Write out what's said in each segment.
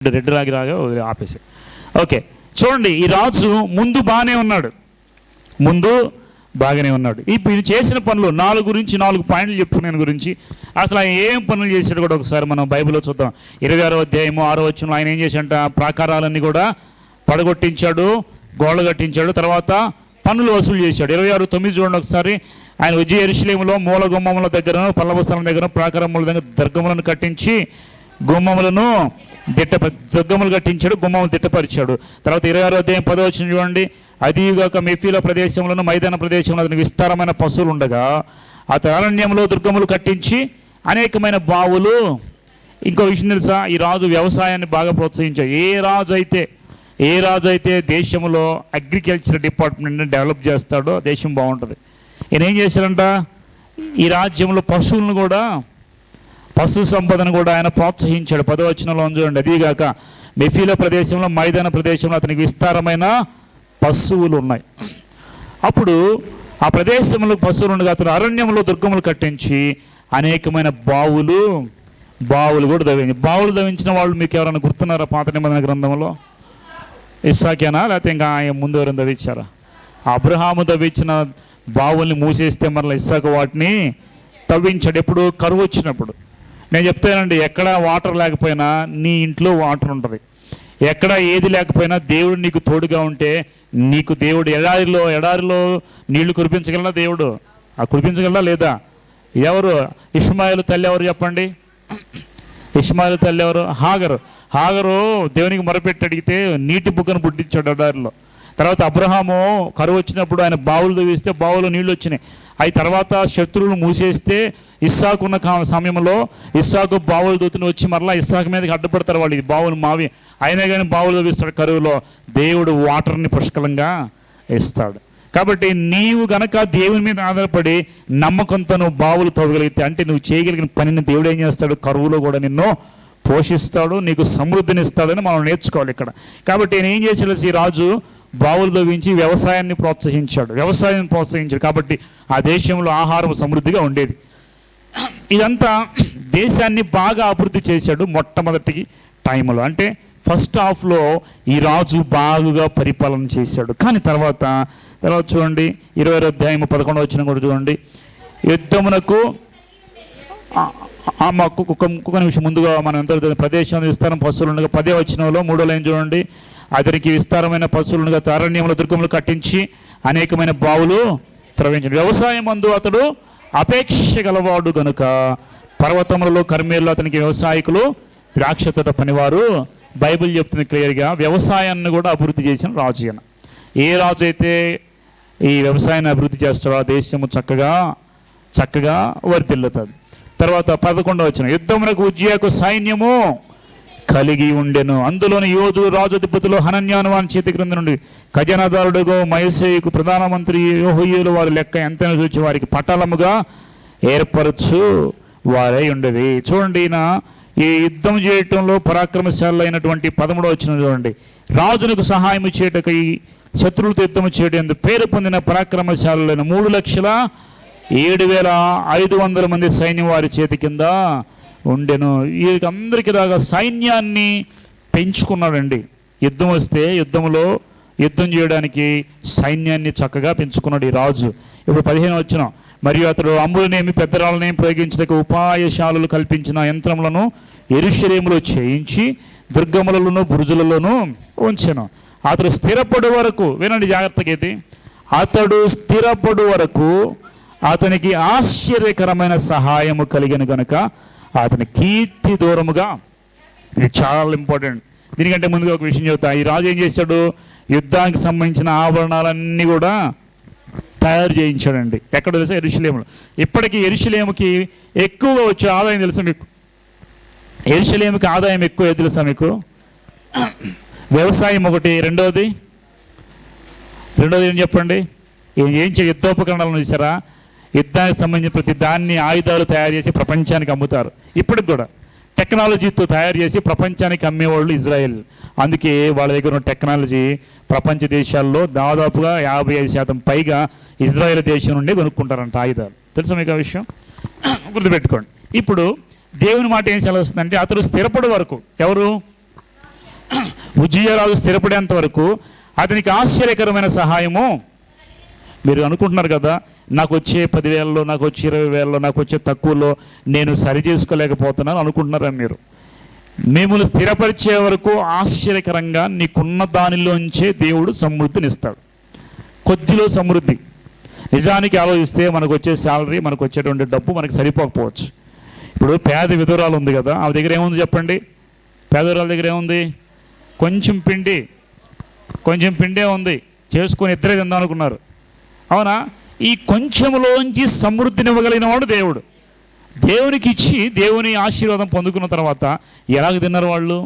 Red రాగా ఆపేసి. Okay, చూడండి, ఈ రాజు ముందు బాగానే ఉన్నాడు, ఇప్పుడు ఇది చేసిన పనులు 4 పాయింట్లు చెప్పుకునే గురించి అసలు ఆయన ఏం పనులు చేశాడు కూడా ఒకసారి మనం బైబిల్లో చూద్దాం. 26వ అధ్యాయము 6వ వచనంలో ఆయన ఏం చేశాడంట? ప్రాకారాలన్నీ కూడా పడగొట్టించాడు, గోడలు కట్టించాడు, తర్వాత పన్నులు వసూలు చేశాడు. 26:9 చూడండి ఒకసారి. ఆయన యెరూషలేములో మూల గుమ్మముల దగ్గర, పల్లవస్థలం దగ్గర, ప్రాకారముల దగ్గర దుర్గములను కట్టించి దుర్గములు కట్టించాడు, గుమ్మములు దిట్టపరిచాడు. తర్వాత 26వ అధ్యాయం 10వ వచనం చూడండి. అదిగాక మెఫీల ప్రదేశంలోను మైదాన ప్రదేశంలో అతనికి విస్తారమైన పశువులు ఉండగా అతను అరణ్యంలో దుర్గములు కట్టించి అనేకమైన బావులు. ఇంకో విషయం తెలుసా? ఈ రాజు వ్యవసాయాన్ని బాగా ప్రోత్సహించాడు. ఏ రాజు అయితే దేశంలో అగ్రికల్చర్ డిపార్ట్మెంట్ని డెవలప్ చేస్తాడో దేశం బాగుంటుంది. ఈయన ఏం చేశాడంట? ఈ రాజ్యంలో పశు సంపదను కూడా ఆయన ప్రోత్సహించాడు. 10వ వచనంలో చూడండి. అదిగాక మెఫీల ప్రదేశంలో మైదాన ప్రదేశంలో అతనికి విస్తారమైన పశువులు ఉన్నాయి. అప్పుడు ఆ ప్రదేశంలో పశువులు ఉండగా అతను అరణ్యంలో దుర్గములు కట్టించి అనేకమైన బావులు కూడా దవ్వించి. బావులు దవ్వించిన వాళ్ళు మీకు ఎవరైనా గుర్తున్నారా? పాత నిబంధన గ్రంథంలో ఇస్సాకేనా, లేకపోతే ఇంకా ఆయన ముందు ఎవరైనా దవ్వించారా? అబ్రహాము దవ్వించిన బావుల్ని మూసేస్తే మరలా ఇస్సాకు వాటిని తవ్వించాడు. ఎప్పుడు? కరువు వచ్చినప్పుడు. నేను చెప్తానండి, ఎక్కడ వాటర్ లేకపోయినా నీ ఇంట్లో వాటర్ ఉంటుంది. ఎక్కడ ఏది లేకపోయినా దేవుడు నీకు తోడుగా ఉంటే నీకు దేవుడు ఎడారిలో నీళ్లు కురిపించగలరా? దేవుడు కురిపించగలరా లేదా? ఎవరు? ఇష్మాయేలు తల్లి ఎవరు చెప్పండి? ఇష్మాయేలు తల్లి ఎవరు? హాగరు దేవునికి మొరపెట్టి అడిగితే నీటి బుగ్గను పుట్టించాడు ఎడారిలో. తర్వాత అబ్రహాము కరువు వచ్చినప్పుడు ఆయన బావులు తవ్విస్తే బావులో నీళ్ళు వచ్చినాయి. అవి తర్వాత శత్రువులు మూసేస్తే ఇస్సాకు ఉన్న సమయంలో ఇస్సాకు బావులు దూతుని వచ్చి మరలా ఇస్సాకు మీదకి అడ్డుపడతారు వాళ్ళు. ఇది బావులు మావి అయినా కానీ బావులు తవ్విస్తాడు. కరువులో దేవుడు వాటర్ని పుష్కలంగా ఇస్తాడు. కాబట్టి నీవు గనక దేవుని మీద ఆధారపడి నమ్మకంతో నువ్వు బావులు తవ్వగలిగితే, అంటే నువ్వు చేయగలిగిన పనిని దేవుడు ఏం చేస్తాడు? కరువులో కూడా నిన్ను పోషిస్తాడు, నీకు సమృద్ధిని ఇస్తాడని మనం నేర్చుకోవాలి ఇక్కడ. కాబట్టి నేను ఏం చేసాడు? ఈ రాజు బావులు తవ్వించి వ్యవసాయాన్ని ప్రోత్సహించాడు. కాబట్టి ఆ దేశంలో ఆహారం సమృద్ధిగా ఉండేది. ఇదంతా దేశాన్ని బాగా అభివృద్ధి చేశాడు మొట్టమొదటి టైంలో. అంటే ఫస్ట్ హాఫ్లో ఈ రాజు బాగా పరిపాలన చేశాడు. కానీ తర్వాత చూడండి 20వ అధ్యాయం 11వ వచనం కూడా చూడండి. యుద్ధమునకు ఒక నిమిషం ముందుగా మనం ఎంత ప్రదేశం విస్తారం పశువులు ఉండగా 10వ వచనంలో 3వ లైన్ చూడండి. అతనికి విస్తారమైన పశువులుగా అరణ్యంలో దుర్గములు కట్టించి అనేకమైన బావులు త్రవించాడు. వ్యవసాయం అందు అతడు అపేక్ష గలవాడు గనుక పర్వతములలో కర్మేల్లో అతనికి వ్యవసాయకులు, ద్రాక్ష తోట పనివారు. బైబిల్ చెప్తుంది క్లియర్గా, వ్యవసాయాన్ని కూడా అభివృద్ధి చేసిన రాజు ఈయన. ఏ రాజు అయితే ఈ వ్యవసాయాన్ని అభివృద్ధి చేస్తాడో ఆ దేశము చక్కగా వర్ధిల్లుతుంది. తర్వాత 11వ వచనం. యుద్ధమునకు ఉజ్జియాకు సైన్యము కలిగి ఉండెను. అందులోని యోధులు రాజధిపతులు హనన్యాను వాని చేతి క్రింద నుండి ఖజానాదారుడుగో మయసేయుకు ప్రధానమంత్రి యెహోయాలు వారి లెక్క ఎంతైనా చూచి వారికి పటాలముగా ఏర్పరచు వారై ఉండేది. చూడండి, ఈయన ఈ యుద్ధం చేయటంలో పరాక్రమశాలు అయినటువంటి 13వ వచనం చూడండి. రాజునకు సహాయం చేయటకు ఈ శత్రువులతో యుద్ధము చేయడం పేరు పొందిన పరాక్రమశాలైన 3,07,500 మంది సైన్యం వారి చేతి కింద ఉండెను. వీరికి దాకా సైన్యాన్ని పెంచుకున్నాడండి. యుద్ధం వస్తే యుద్ధం చేయడానికి సైన్యాన్ని చక్కగా పెంచుకున్నాడు ఈ రాజు. ఇప్పుడు 15వ వచనం. మరియు అతడు అమ్ములనేమి పెద్దరాళ్ళనేమి ప్రయోగించడానికి ఉపాయశాలలు కల్పించిన యంత్రములను యెరూషలేములో చేయించి దుర్గములలోను బురుజులలోనూ ఉంచెను. అతడు స్థిరపడు వరకు, వినండి జాగ్రత్తగా, ఇది అతడు స్థిరపడు వరకు అతనికి ఆశ్చర్యకరమైన సహాయము కలిగిన గనుక అతని కీర్తి దూరముగా. ఇది చాలా ఇంపార్టెంట్. దీనికంటే ముందుగా ఒక విషయం చెబుతా. ఈ రాజు ఏం చేశాడు? యుద్ధానికి సంబంధించిన ఆభరణాలన్నీ కూడా తయారు చేయించాడండి. ఎక్కడ తెలుసా? యెరూషలేములో. ఇప్పటికీ యెరూషలేముకి ఎక్కువగా వచ్చే ఆదాయం తెలుసా మీకు? యెరూషలేముకి ఆదాయం ఎక్కువ తెలుసా మీకు? వ్యవసాయం ఒకటి. రెండోది ఏం చెప్పండి? ఏం యుద్ధోపకరణాలను చూసారా? యుద్ధానికి సంబంధించిన ప్రతి దాన్ని ఆయుధాలు తయారు చేసి ప్రపంచానికి అమ్ముతారు. ఇప్పటికి కూడా టెక్నాలజీతో తయారు చేసి ప్రపంచానికి అమ్మేవాళ్ళు ఇజ్రాయెల్. అందుకే వాళ్ళ దగ్గర ఉన్న టెక్నాలజీ ప్రపంచ దేశాల్లో దాదాపుగా 55% పైగా ఇజ్రాయెల్ దేశం నుండి కొనుక్కుంటారంట ఆయుధాలు. తెలుసా మీకు ఆ విషయం? గుర్తుపెట్టుకోండి. ఇప్పుడు దేవుని మాట ఏం సెలవుస్తుందంటే అతడు స్థిరపడు వరకు. ఎవరు? ఉజ్జియా స్థిరపడేంత వరకు అతనికి ఆశ్చర్యకరమైన సహాయము. మీరు అనుకుంటున్నారు కదా, నాకు వచ్చే 10,000లో, నాకు వచ్చే 20,000లో, నాకు వచ్చే తక్కువలో నేను సరి చేసుకోలేకపోతున్నాను అనుకుంటున్నారా మీరు? మిమ్మల్ని స్థిరపరిచే వరకు ఆశ్చర్యకరంగా నీకున్న దానిలోంచే దేవుడు సమృద్ధినిస్తాడు. కొద్దిలో సమృద్ధి. నిజానికి ఆలోచిస్తే మనకు వచ్చే శాలరీ, మనకు వచ్చేటువంటి డబ్బు మనకు సరిపోకపోవచ్చు. ఇప్పుడు పేద విధురాలు ఉంది కదా, ఆమె దగ్గర ఏముంది చెప్పండి? పేదవిధురాల దగ్గర ఏముంది? కొంచెం పిండే ఉంది, చేసుకొని ఇద్దరే తిందాం అనుకున్నారు. అవునా? ఈ కొంచెంలోంచి సమృద్ధినివ్వగలిగిన వాడు దేవుడు. దేవునికి ఇచ్చి దేవుని ఆశీర్వాదం పొందుకున్న తర్వాత ఎలాగ తిన్నారు వాళ్ళు?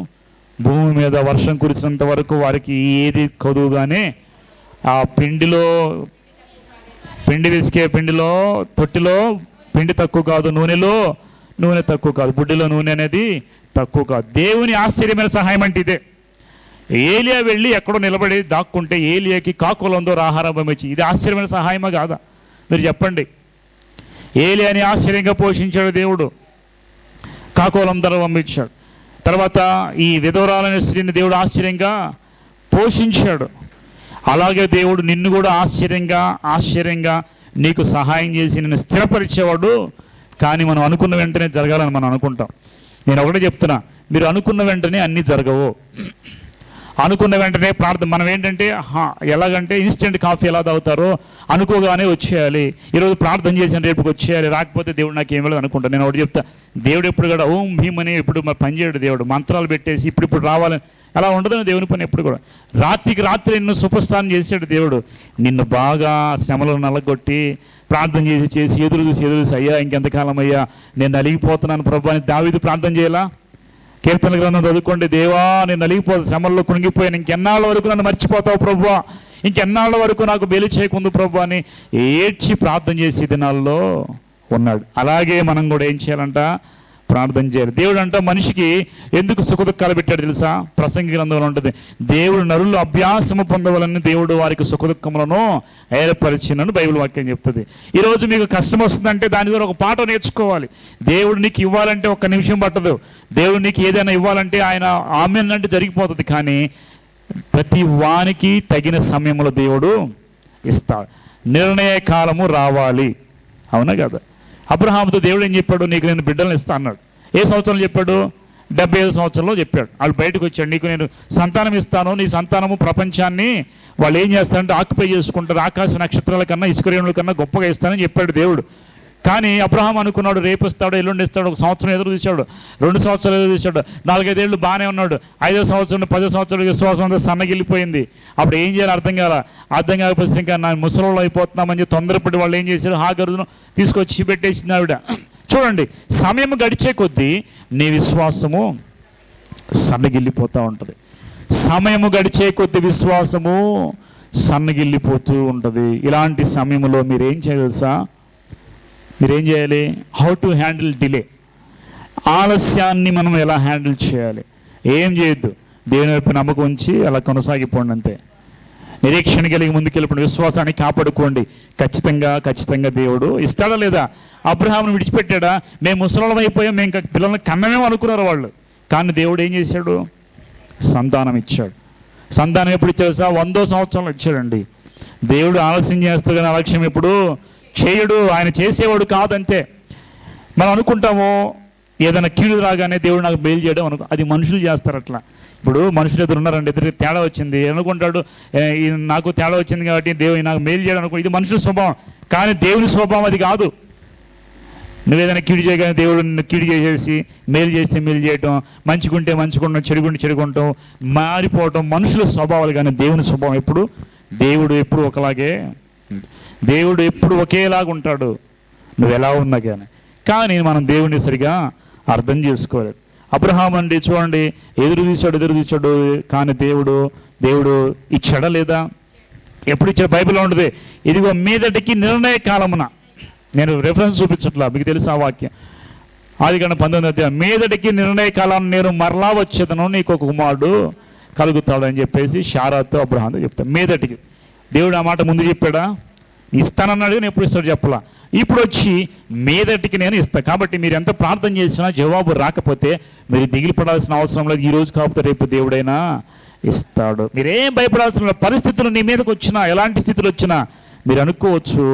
భూమి మీద వర్షం కురిసినంత వరకు వారికి ఏది కదువుగానే ఆ పిండి విసికే పిండిలో, తొట్టిలో పిండి తక్కువ కాదు, నూనెలో నూనె తక్కువ కాదు, బుడ్డిలో నూనె అనేది తక్కువ కాదు. దేవుని ఆశ్చర్యమైన సహాయం అంటే ఇదే. ఏలియా వెళ్ళి ఎక్కడో నిలబడి దాక్కుంటే ఏలియాకి కాకులందో ఆహారం ఇచ్చి, ఇది ఆశ్చర్యమైన సహాయమా కాదా? మీరు చెప్పండి. ఏలియాని ఆశ్చర్యంగా పోషించాడు దేవుడు, కాకోలం ధర పంపించాడు. తర్వాత ఈ విధవరాలైన స్త్రీని దేవుడు ఆశ్చర్యంగా పోషించాడు. అలాగే దేవుడు నిన్ను కూడా ఆశ్చర్యంగా నీకు సహాయం చేసి నిన్ను స్థిరపరిచేవాడు. కానీ మనం అనుకున్న వెంటనే జరగాలని మనం అనుకుంటాం. నేను ఒకటే చెప్తున్నా, మీరు అనుకున్న వెంటనే అన్నీ జరగవు. అనుకున్న వెంటనే ప్రార్థన, మనం ఏంటంటే ఎలాగంటే ఇన్స్టెంట్ కాఫీ ఎలా తాగుతారో అనుకోగానే వచ్చేయాలి. ఈరోజు ప్రార్థన చేసిన రేపుకి వచ్చేయాలి, రాకపోతే దేవుడు నాకు ఏమి లేదు అనుకుంటాను. నేను ఒకటి చెప్తా, దేవుడు ఎప్పుడు కూడా ఓం భీమ్ అని ఎప్పుడు మరి పనిచేయడు. దేవుడు మంత్రాలు పెట్టేసి ఇప్పుడు రావాలని అలా ఉండదని దేవుని పని ఎప్పుడు కూడా. రాత్రికి రాత్రి నిన్ను సూపర్ చేశాడు దేవుడు. నిన్ను బాగా శ్రమలను నలగొట్టి ప్రార్థన చేసి ఎదురు చూసి అయ్యా ఇంకెంతకాలం అయ్యా నేను నలిగిపోతున్నాను ప్రభు అని దావీదు ప్రార్థన చేయాలా? కీర్తన గ్రంథం చదువుకోండి. దేవా నేను నలిగిపోతాను, శ్రమల్లో కుణిగిపోయాను, ఇంకెన్నాళ్ళ వరకు నన్ను మర్చిపోతావు ప్రభు, ఇంకెన్నాళ్ళ వరకు నాకు బేలు చేయకుందు ప్రభు అని ఏడ్చి ప్రార్థన చేసే దినాల్లో ఉన్నాడు. అలాగే మనం కూడా ఏం చేయాలంట? ప్రార్థన చేయాలి. దేవుడు అంట మనిషికి ఎందుకు సుఖదుఖాలు పెట్టాడు తెలుసా? ప్రసంగి గ్రంథంలో ఉంటుంది, దేవుడు నరులు అభ్యాసము పొందవాలని దేవుడు వారికి సుఖదుఖములను ఏర్పరిచినని బైబిల్ వాక్యం చెప్తుంది. ఈరోజు మీకు కష్టం వస్తుందంటే దాని ద్వారా ఒక పాట నేర్చుకోవాలి. దేవుడు నీకు ఇవ్వాలంటే ఒక్క నిమిషం పట్టదు. దేవుడు నీకు ఏదైనా ఇవ్వాలంటే ఆయన ఆమెన్ అంటే జరిగిపోతుంది. కానీ ప్రతి వానికి తగిన సమయంలో దేవుడు ఇస్తాడు. నిర్ణయ కాలము రావాలి. అవునా కదా? అబ్రహాముతో దేవుడు ఏం చెప్పాడు? నీకు నేను బిడ్డలను ఇస్తా అన్నాడు. ఏ సంవత్సరంలో చెప్పాడు? 75 సంవత్సరంలో చెప్పాడు. వాళ్ళు బయటకు వచ్చాడు, నీకు నేను సంతానం ఇస్తాను, నీ సంతానము ప్రపంచాన్ని వాళ్ళు ఏం చేస్తారంటే ఆక్యుపై చేసుకుంటారు, ఆకాశ నక్షత్రాల కన్నా ఇసుకరేణుల కన్నా గొప్పగా ఇస్తానని చెప్పాడు దేవుడు. కానీ అబ్రహాం అనుకున్నాడు రేపు ఇస్తాడు, ఎల్లుండి ఇస్తాడు. 1 సంవత్సరం ఎదురు చూశాడు, 2 సంవత్సరాలు ఎదురు చూశాడు, 4-5 ఏళ్ళు బాగానే ఉన్నాడు. 5వ సంవత్సరం 10 సంవత్సరాలు విశ్వాసం అంతా సన్నగిల్లిపోయింది. అప్పుడు ఏం చేయాలి అర్థం కాకపోతే ఇంకా నా ముసలోళ్ళు అయిపోతున్నామని చెప్పి తొందరపడి వాళ్ళు ఏం చేశారు? హాగరును తీసుకొచ్చి పెట్టేసింది ఆవిడ. చూడండి, సమయం గడిచే కొద్దీ నీ విశ్వాసము సన్నగిల్లిపోతూ ఉంటుంది. సమయము గడిచే కొద్దీ విశ్వాసము సన్నగిల్లిపోతూ ఉంటుంది. ఇలాంటి సమయంలో మీరేం చేయవలసా? మీరేం చేయాలి? How to handle delay. ఆలస్యాన్ని మనం ఎలా హ్యాండిల్ చేయాలి? ఏం చేయొద్దు, దేవుని వైపు నమ్మకం ఉంచి అలా కొనసాగిపోండి అంతే. నిరీక్షణ కలిగి ముందుకెళ్ళిపోండి, విశ్వాసాన్ని కాపాడుకోండి. ఖచ్చితంగా దేవుడు ఇస్తాడా లేదా? అబ్రహామును విడిచిపెట్టాడా? మేము ముసలోళ్ళం అయిపోయాం, మేము ఇంకా పిల్లల్ని కన్నమేమో అనుకున్నారు వాళ్ళు. కానీ దేవుడు ఏం చేశాడు? సంతానం ఇచ్చాడు. సంతానం ఎప్పుడు ఇచ్చాడు? 100వ సంవత్సరంలో ఇచ్చాడండి. దేవుడు ఆలస్యం చేస్తూ కానీ అలక్ష్యం ఎప్పుడు చేయడు. ఆయన చేసేవాడు కాదంతే. మనం అనుకుంటాము ఏదైనా కీడు రాగానే దేవుడు నాకు బెయిల్ చేయడం అది మనుషులు చేస్తారు అట్లా. ఇప్పుడు మనుషులు ఎదురు ఉన్నారండి, ఎదురుకి తేడా వచ్చింది అనుకుంటాడు, నాకు తేడా వచ్చింది కాబట్టి దేవుడు నాకు మేలు చేయడం అనుకో. ఇది మనుషుల స్వభావం. కానీ దేవుని స్వభావం అది కాదు. నువ్వేదైనా కీడు చేయగానే దేవుడు నిన్ను కీడు చేసేసి మేలు చేస్తే మేలు చేయటం, మంచిగుంటే మంచిగుండడం, చెడుకుంటాం, మారిపోవటం మనుషుల స్వభావాలు. కానీ దేవుని స్వభావం దేవుడు ఎప్పుడు ఒకలాగే, దేవుడు ఎప్పుడు ఒకేలాగా ఉంటాడు, నువ్వు ఎలా ఉన్నా కానీ మనం దేవుడిని సరిగా అర్థం చేసుకోలేదు. అబ్రహాం అండి చూడండి, ఎదురు చూశాడు కానీ దేవుడు ఇచ్చాడా లేదా? ఎప్పుడు ఇచ్చాడు? బైబిల్లో ఉంటుంది, ఇదిగో మీదటికి నిర్ణయ కాలమున. నేను రెఫరెన్స్ చూపించట్లా, మీకు తెలుసు ఆ వాక్యం. ఆదికాండం 19వ అధ్యాయం, మీదటికి నిర్ణయ కాలాన్ని నేను మరలా వచ్చేదను, నీకు ఒక కుమారుడు కలుగుతాడు అని చెప్పేసి శారాతో అబ్రహాంతో చెప్తాను. మీదటికి దేవుడు ఆ మాట ముందు చెప్పాడా? ఇస్తానన్నాడు, నేను ఎప్పుడు ఇస్తాడు చెప్పలా. ఇప్పుడు వచ్చి మీదటికి నేను ఇస్తాను. కాబట్టి మీరు ఎంత ప్రార్థన చేసినా జవాబు రాకపోతే మీరు దిగిలి పడాల్సిన అవసరం లేదు. ఈరోజు కాకపోతే రేపు దేవుడైనా ఇస్తాడు. మీరేం భయపడాల్సిన పరిస్థితులు నీ మీదకి వచ్చినా, ఎలాంటి స్థితులు వచ్చినా మీరు అనుకోవచ్చు,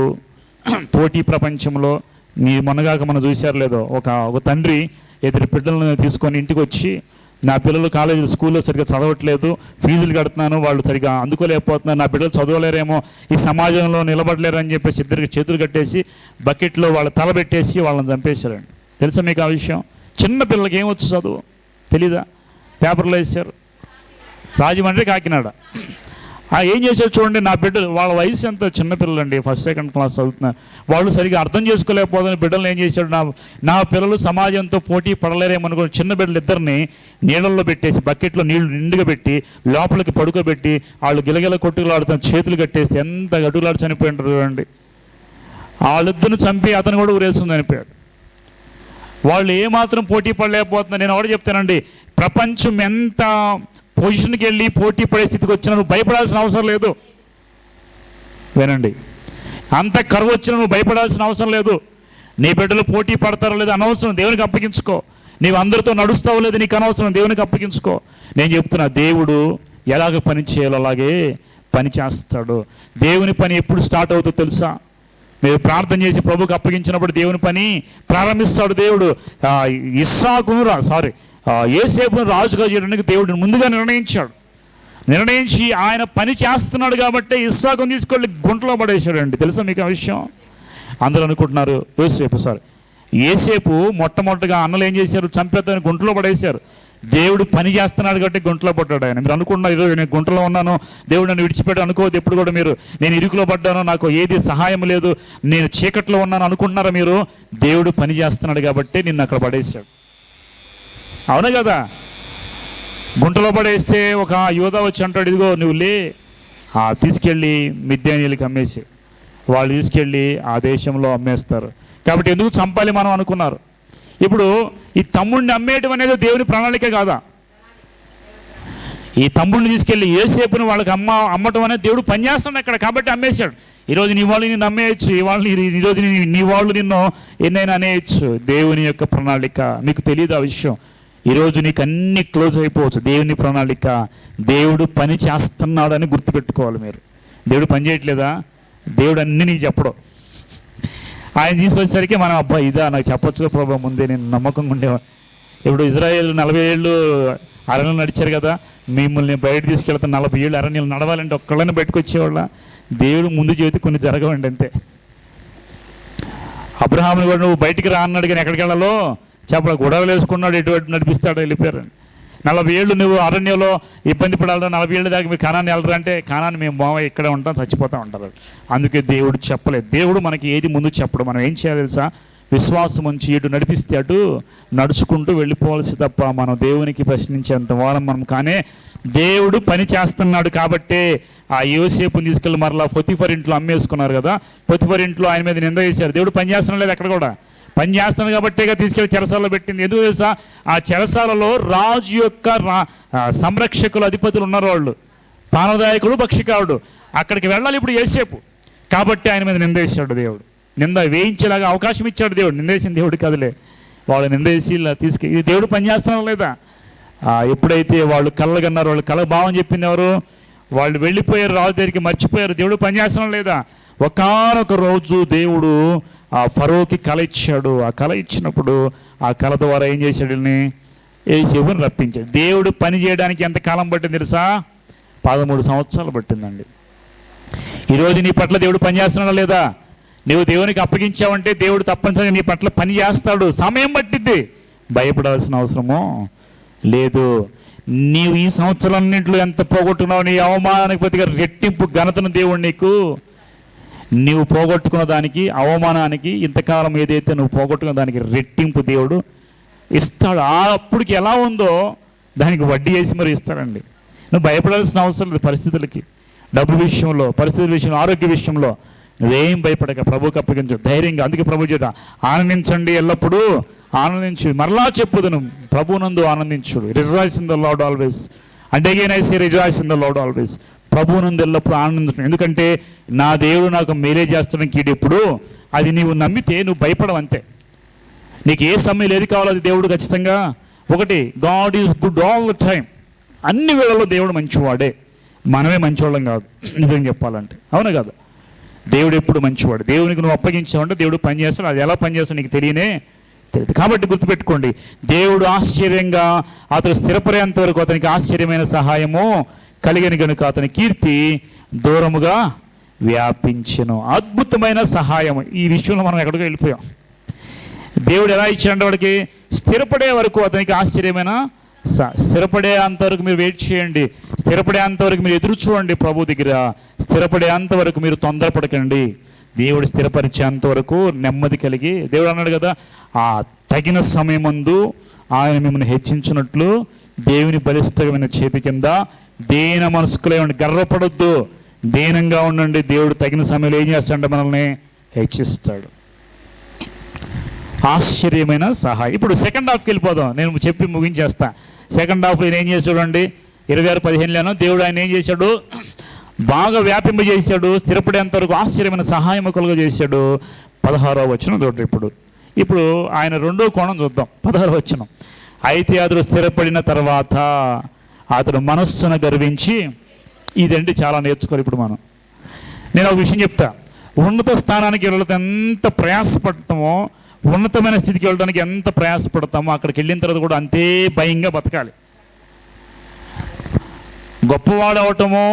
పోటీ ప్రపంచంలో మీ మొన్నగాక మనం చూశారు లేదో, ఒక తండ్రి ఇద్దరు బిడ్డలను తీసుకొని ఇంటికి వచ్చి, నా పిల్లలు కాలేజీ స్కూల్లో సరిగ్గా చదవట్లేదు, ఫీజులు కడుతున్నాను, వాళ్ళు సరిగ్గా అందుకోలేకపోతున్నారు, నా బిడ్డలు చదవలేరేమో, ఈ సమాజంలో నిలబడలేరు అని చెప్పేసి ఇద్దరికి చేతులు కట్టేసి బకెట్లో వాళ్ళ తల పెట్టేసి వాళ్ళని చంపేశారండి. తెలుసా మీకు ఆ విషయం? చిన్న పిల్లలకి ఏమొచ్చు చదువు తెలీదా? పేపర్లో వేశారు. రాజమండ్రి, కాకినాడ. ఏం చేశారు చూడండి, నా బిడ్డలు, వాళ్ళ వయసు ఎంత, చిన్నపిల్లలండి, ఫస్ట్ సెకండ్ క్లాస్ చదువుతున్నారు, వాళ్ళు సరిగా అర్థం చేసుకోలేకపోతున్న బిడ్డలు ఏం చేశాడు, నా పిల్లలు సమాజంతో పోటీ పడలేరేమనుకుని చిన్న బిడ్డలు ఇద్దరిని నీళ్ళల్లో పెట్టేసి, బకెట్లో నీళ్లు నిండుగా పెట్టి లోపలికి పడుకోబెట్టి వాళ్ళు గిలగిల కొట్టుకులాడుతున్న చేతులు కట్టేసి ఎంత గడుగులాడు చనిపోయింటారు చూడండి. వాళ్ళిద్దరిని చంపి అతను కూడా ఊరేస్తుంది చనిపోయాడు. వాళ్ళు ఏమాత్రం పోటీ పడలేకపోతున్నారు. నేను ఒకటి చెప్తానండి, ప్రపంచం ఎంత పొజిషన్కి వెళ్ళి పోటీ పడే స్థితికి వచ్చినా నువ్వు భయపడాల్సిన అవసరం లేదు. వినండి, అంత కరువు వచ్చినా నువ్వు భయపడాల్సిన అవసరం లేదు. నీ బిడ్డలు పోటీ పడతారో లేదు అనవసరం, దేవునికి అప్పగించుకో. నీవు అందరితో నడుస్తావో లేదు నీకు అనవసరం, దేవునికి అప్పగించుకో. నేను చెప్తున్నా, దేవుడు ఎలాగ పని చేయాలో అలాగే పని చేస్తాడు. దేవుని పని ఎప్పుడు స్టార్ట్ అవుతుందో తెలుసా? మీరు ప్రార్థన చేసి ప్రభుకి అప్పగించినప్పుడు దేవుని పని ప్రారంభిస్తాడు దేవుడు. యోసేపును రాజుగా చేయడానికి దేవుడిని ముందుగా నిర్ణయించి ఆయన పని చేస్తున్నాడు కాబట్టి ఇస్సాకును తీసుకెళ్ళి గుంటలో పడేశాడండి. తెలుసా మీకు ఆ విషయం? అందరూ అనుకుంటున్నారు యోసేపు మొట్టమొదటిగా అన్నలు ఏం చేశారు, చంపేద్దామని గుంటలో పడేశారు. దేవుడు పని చేస్తున్నాడు కాబట్టి గుంటలో పడ్డాడు ఆయన. మీరు అనుకున్నారు ఈరోజు నేను గుంటలో ఉన్నాను, దేవుడు నన్ను విడిచిపెట్టాడు అనుకోవద్దు ఎప్పుడు కూడా. మీరు నేను ఇరుకులో పడ్డాను, నాకు ఏది సహాయం లేదు, నేను చీకట్లో ఉన్నాను అనుకుంటున్నారా మీరు? దేవుడు పని చేస్తున్నాడు కాబట్టి నిన్ను అక్కడ పడేశాడు. అవునా కదా? గుంటలో పడేస్తే ఒక యోధ వచ్చి అంటాడు, ఇదిగో నువ్వు లే, తీసుకెళ్ళి మిద్యానీయులకి అమ్మేసి, వాళ్ళు తీసుకెళ్ళి ఆ దేశంలో అమ్మేస్తారు. కాబట్టి ఎందుకు చంపాలి మనం అనుకున్నారు. ఇప్పుడు ఈ తమ్ముడిని అమ్మేయటం అనేది దేవుని ప్రణాళిక కాదా? ఈ తమ్ముడిని తీసుకెళ్ళి యోసేపుని వాళ్ళకి అమ్మటం అనేది దేవుడు పనిచేస్తున్నాడు అక్కడ కాబట్టి అమ్మేశాడు. ఈరోజు నీ వాళ్ళు నిన్ను అమ్మేయచ్చు, ఈరోజు నీ వాళ్ళు నిన్ను ఎన్నైనా అనేయచ్చు. దేవుని యొక్క ప్రణాళిక మీకు తెలియదు ఆ విషయం. ఈరోజు నీకు అన్ని క్లోజ్ అయిపోవచ్చు. దేవుని ప్రణాళిక, దేవుడు పని చేస్తున్నాడు అని గుర్తుపెట్టుకోవాలి మీరు. దేవుడు పని చేయట్లేదా? దేవుడు అన్ని నీకు చెప్పడం. ఆయన తీసుకొచ్చేసరికి మనం అబ్బా ఇదా నాకు చెప్పొచ్చు ప్రభావ ముందే, నేను నమ్మకంగా ఉండేవాడు. ఇప్పుడు ఇజ్రాయేల్ 40 ఏళ్ళు అరణ్యం నడిచారు కదా, మిమ్మల్ని బయట తీసుకెళ్తాను 40 ఏళ్ళు అరణ్యం నడవాలంటే ఒక్కళ్ళని బయటకు వచ్చేవాళ్ళ. దేవుడు ముందు చేతి కొన్ని జరగవండి అంతే. అబ్రహాముని కూడా నువ్వు బయటికి రా అన్నాడు, కానీ ఎక్కడికి వెళ్ళాలో చెప్పడం, గొడవలు వేసుకున్నాడు, ఎటువంటి నడిపిస్తాడో వెళ్ళిపోయారండి. 40 ఏళ్ళు నువ్వు అరణ్యంలో ఇబ్బంది పడాలి, 40 ఏళ్ళ దాకా మీరు కానాన్ని వెళ్ళరు అంటే, కానాన్ని మేము మావ ఇక్కడే ఉంటాం, చచ్చిపోతూ ఉంటారు. అందుకే దేవుడు చెప్పలేదు. దేవుడు మనకి ఏది ముందు చెప్పడం. మనం ఏం చేయాలి తెలుసా? విశ్వాసం ఉంచి ఇటు నడిపిస్తే అటు నడుచుకుంటూ వెళ్ళిపోవాల్సి తప్ప మనం దేవునికి ప్రశ్నించేంత వాళ్ళం మనం కానీ. దేవుడు పని చేస్తున్నాడు కాబట్టే ఆ యోసేపుని తీసుకెళ్ళి మరలా పొతిఫర్ ఇంట్లో అమ్మేసుకున్నారు కదా. పొతిఫర్ ఇంట్లో ఆయన మీద నింద చేశారు. దేవుడు పని చేస్తున్నాడు లేదు, ఎక్కడ కూడా పని చేస్తున్నాడు కాబట్టే తీసుకెళ్ళి చెరసాలలో పెట్టింది. ఎందుకు తెలుసా? ఆ చెరసాలలో రాజు యొక్క సంరక్షకులు, అధిపతులు ఉన్నారు, వాళ్ళు పానదాయకుడు, భక్షికారుడు. అక్కడికి వెళ్ళాలి ఇప్పుడు యోసేపు కాబట్టి ఆయన మీద నిందేశాడు దేవుడు. నింద వేయించేలాగా అవకాశం ఇచ్చాడు దేవుడు. నిందేసిన దేవుడు కదలే, వాళ్ళు నిందేసి ఇలా ఇది దేవుడు పనిచేస్తున్నాడు లేదా? ఎప్పుడైతే వాళ్ళు కళ్ళగన్నారు, వాళ్ళు కళ్ళ భావం చెప్పింది ఎవరు? వాళ్ళు వెళ్ళిపోయారు, రాజు దగ్గరికి మర్చిపోయారు. దేవుడు పనిచేస్తున్నాడు లేదా? ఒకానొక రోజు దేవుడు ఆ ఫరోకి కళ ఇచ్చాడు. ఆ కళ ఇచ్చినప్పుడు ఆ కళ ద్వారా ఏం చేశాడు? యోసేపుని రప్పించాడు. దేవుడు పని చేయడానికి ఎంత కాలం పట్టింది తెలుసా? 13 సంవత్సరాలు పట్టిందండి. ఈరోజు నీ పట్ల దేవుడు పని చేస్తున్నాడా లేదా? నువ్వు దేవునికి అప్పగించావంటే దేవుడు తప్పనిసరిగా నీ పట్ల పని చేస్తాడు. సమయం పట్టిద్ది, భయపడాల్సిన అవసరమో లేదు. నీవు ఈ సంవత్సరాలన్నింటిలో ఎంత పోగొట్టుకున్నావు, నీ అవమానానికి ప్రతిగా రెట్టింపు ఘనతను దేవుడు నీవు పోగొట్టుకున్న దానికి, అవమానానికి, ఇంతకాలం ఏదైతే నువ్వు పోగొట్టుకున్న దానికి రెట్టింపు దేవుడు ఇస్తాడు. అప్పటికి ఎలా ఉందో దానికి వడ్డీ వేసి మరి ఇస్తాడండి. నువ్వు భయపడాల్సిన అవసరం లేదు పరిస్థితులకి, డబ్బు విషయంలో, పరిస్థితుల విషయంలో, ఆరోగ్య విషయంలో నువ్వేం భయపడక ప్రభువుకి అప్పగించు ధైర్యంగా. అందుకే ప్రభు చేత ఆనందించండి, ఎల్లప్పుడూ ఆనందించు. మరలా చెప్పుదును, ప్రభువునందు ఆనందించుడు. Rejoice in the Lord always. అంటే again I say rejoice in the Lord always. ప్రభువునందు ఎల్లప్పుడూ ఆనందించు. ఎందుకంటే నా దేవుడు నాకు మేలే చేస్తానికి కీడెప్పుడు. అది నీవు నమ్మితే నువ్వు భయపడవంతే. నీకు ఏ సమయం ఏది కావాలో అది దేవుడు ఖచ్చితంగా. ఒకటి, God is good all the time. అన్ని వేళల్లో దేవుడు మంచివాడే, మనమే మంచివాళ్ళం కాదు నిజం చెప్పాలంటే. అవునా కదా? దేవుడు ఎప్పుడు మంచివాడు. దేవునికి నువ్వు అప్పగించావంటే దేవుడు పని చేస్తాడు. అది ఎలా పని చేస్తాడు నీకు తెలియదు. కాబట్టి గుర్తుపెట్టుకోండి, దేవుడు ఆశ్చర్యంగా అతడు స్థిరపడేంత వరకు అతనికి ఆశ్చర్యమైన సహాయము కలిగిన కనుక అతని కీర్తి దూరముగా వ్యాపించెను. అద్భుతమైన సహాయం. ఈ విషయంలో మనం ఎక్కడికో వెళ్ళిపోయాం. దేవుడు ఎలా ఇచ్చాడంటే వాడికి స్థిరపడే వరకు అతనికి ఆశ్చర్యమైన స్థిరపడే అంతవరకు మీరు వెయిట్ చేయండి, స్థిరపడే అంతవరకు మీరు ఎదురు చూడండి ప్రభు దగ్గర, స్థిరపడే అంతవరకు మీరు తొందరపడకండి. దేవుడు స్థిరపరిచేంత వరకు నెమ్మది కలిగి, దేవుడు అన్నాడు కదా, ఆ తగిన సమయమందు ఆయన మిమ్మల్ని హెచ్చించినట్లు దేవుని బలిష్టమైన చేతి కింద దీన మనస్కులే ఉండి, గర్వపడొద్దు, దీనంగా ఉండండి. దేవుడు తగిన సమయంలో ఏం చేస్తాడంటే మనల్ని హెచ్చిస్తాడు. ఆశ్చర్యమైన సహాయం. ఇప్పుడు సెకండ్ హాఫ్కి వెళ్ళిపోదాం, నేను చెప్పి ముగించేస్తా. సెకండ్ హాఫ్లో ఏం చేశాడు 26:15 దేవుడు ఆయన ఏం చేశాడు, బాగా వ్యాపింపజేశాడు, స్థిరపడేంత వరకు ఆశ్చర్యమైన సహాయం కలుగ చేశాడు. 16వ వచనం చూడండి. ఇప్పుడు ఆయన రెండో కోణం చూద్దాం. 16వ వచనం, అయితే అతడు స్థిరపడిన తర్వాత అతడు మనస్సును గర్వించి, ఇదండి చాలా నేర్చుకోవాలి ఇప్పుడు మనం. నేను ఒక విషయం చెప్తా, ఉన్నత స్థానానికి వెళ్ళడానికి ఎంత ప్రయాసపడతామో, ఉన్నతమైన స్థితికి వెళ్ళడానికి ఎంత ప్రయాసపడతామో అక్కడికి వెళ్ళిన తర్వాత కూడా అంతే భయంగా బతకాలి. గొప్పవాడు అవటమో